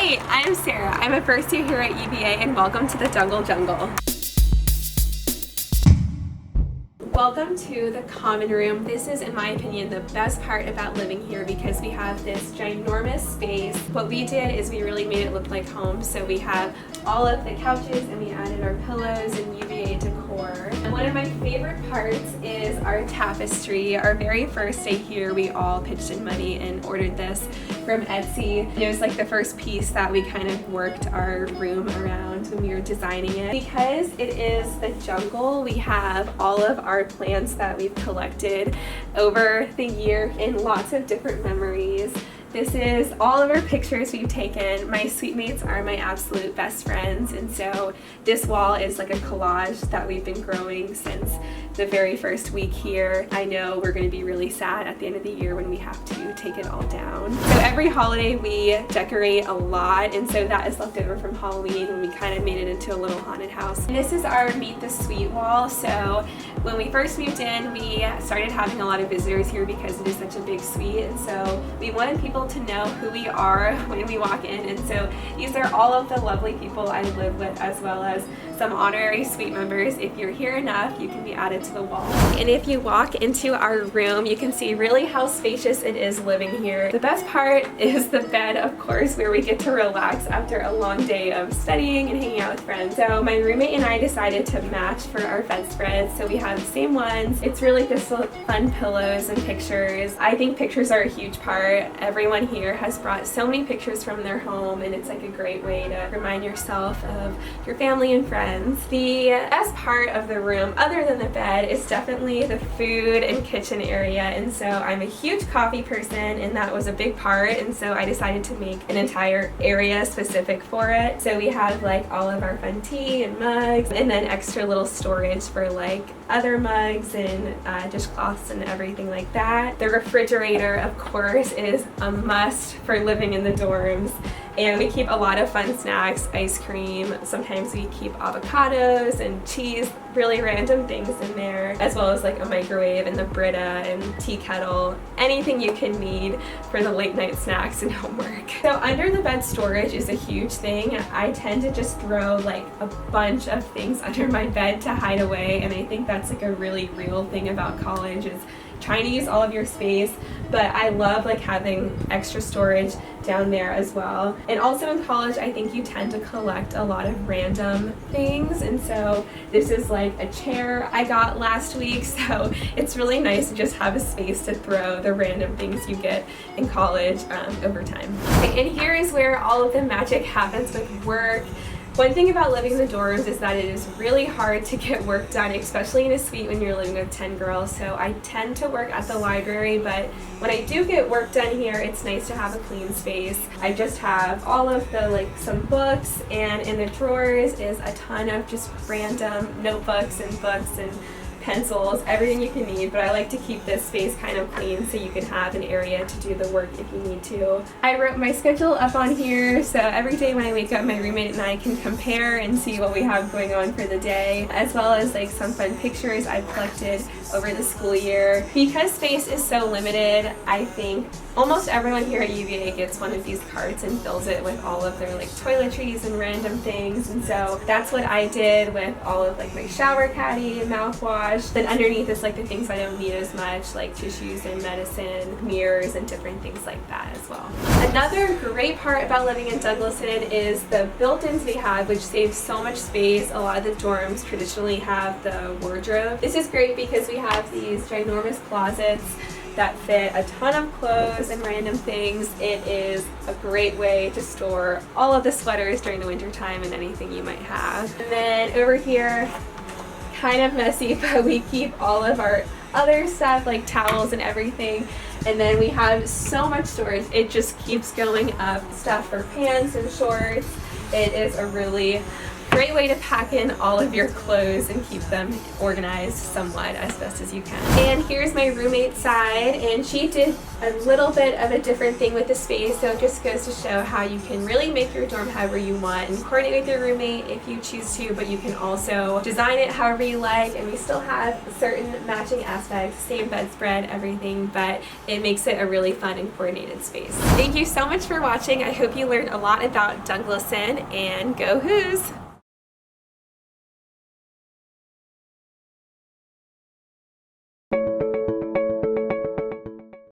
Hey, I'm Sarah. I'm a first year here at UVA and welcome to the Jungle. Welcome to the common room. This is, in my opinion, the best part about living here because we have this ginormous space. What we did is we really made it look like home. So we have all of the couches and we added our pillows and UVA decor. And one of my favorite parts is our tapestry. Our very first day here, we all pitched in money and ordered this from Etsy. It was like the first piece that we kind of worked our room around when we were designing it. Because it is the jungle, we have all of our plants that we've collected over the year in lots of different memories. This is all of our pictures we've taken. My suite mates are my absolute best friends, and so this wall is like a collage that we've been growing since the very first week here. I know we're going to be really sad at the end of the year when we have to take it all down. So every holiday we decorate a lot, and so that is left over from Halloween when we kind of made it into a little haunted house. And this is our Meet the Suite wall. So when we first moved in, we started having a lot of visitors here because it is such a big suite, and so we wanted people to know who we are when we walk in, and so these are all of the lovely people I live with, as well as some honorary suite members. If you're here enough, you can be added to the wall. And if you walk into our room, you can see really how spacious it is living here. The best part is the bed, of course, where we get to relax after a long day of studying and hanging out with friends. So my roommate and I decided to match for our bedspreads, so we have the same ones. It's really just fun pillows and pictures. I think pictures are a huge part. Everyone here has brought so many pictures from their home, and it's like a great way to remind yourself of your family and friends. The best part of the room, other than the bed, is definitely the food and kitchen area, and so I'm a huge coffee person, and that was a big part, and so I decided to make an entire area specific for it. So we have like all of our fun tea and mugs, and then extra little storage for like other mugs and dishcloths and everything like that. The refrigerator, of course, is a must for living in the dorms, and we keep a lot of fun snacks, ice cream. Sometimes we keep avocados and cheese, really random things in there, as well as like a microwave and the Brita and tea kettle, anything you can need for the late night snacks and homework. So under the bed storage is a huge thing. I tend to just throw like a bunch of things under my bed to hide away, and I think that's like a really real thing about college, is trying to use all of your space, but I love like having extra storage down there as well. And also in college, I think you tend to collect a lot of random things, and so this is like a chair I got last week, so it's really nice to just have a space to throw the random things you get in college over time. And here is where all of the magic happens with work. One thing about living in the dorms is that it is really hard to get work done, especially in a suite when you're living with 10 girls. So I tend to work at the library, but when I do get work done here, it's nice to have a clean space. I just have all of the some books, and in the drawers is a ton of just random notebooks and books and pencils, everything you can need, but I like to keep this space kind of clean so you can have an area to do the work if you need to. I wrote my schedule up on here, so every day when I wake up, my roommate and I can compare and see what we have going on for the day, as well as like some fun pictures I've collected over the school year. Because space is so limited, I think almost everyone here at UVA gets one of these carts and fills it with all of their like toiletries and random things, and so that's what I did with all of like my shower caddy and mouthwash. Then underneath is like the things I don't need as much, like tissues and medicine, mirrors, and different things like that as well. Another great part about living in Dunglison is the built-ins we have, which saves so much space. A lot of the dorms traditionally have the wardrobe. This is great because we have these ginormous closets that fit a ton of clothes and random things. It is a great way to store all of the sweaters during the winter time and anything you might have. And then over here, kind of messy, but we keep all of our other stuff like towels and everything, and then we have so much storage, it just keeps going up. Stuff for pants and shorts. It is a really Great way to pack in all of your clothes and keep them organized somewhat as best as you can. And here's my roommate's side, and she did a little bit of a different thing with the space, so it just goes to show how you can really make your dorm however you want and coordinate with your roommate if you choose to, but you can also design it however you like, and we still have certain matching aspects, same bedspread, everything, but it makes it a really fun and coordinated space. Thank you so much for watching. I hope you learned a lot about Dunglison, and go Who's!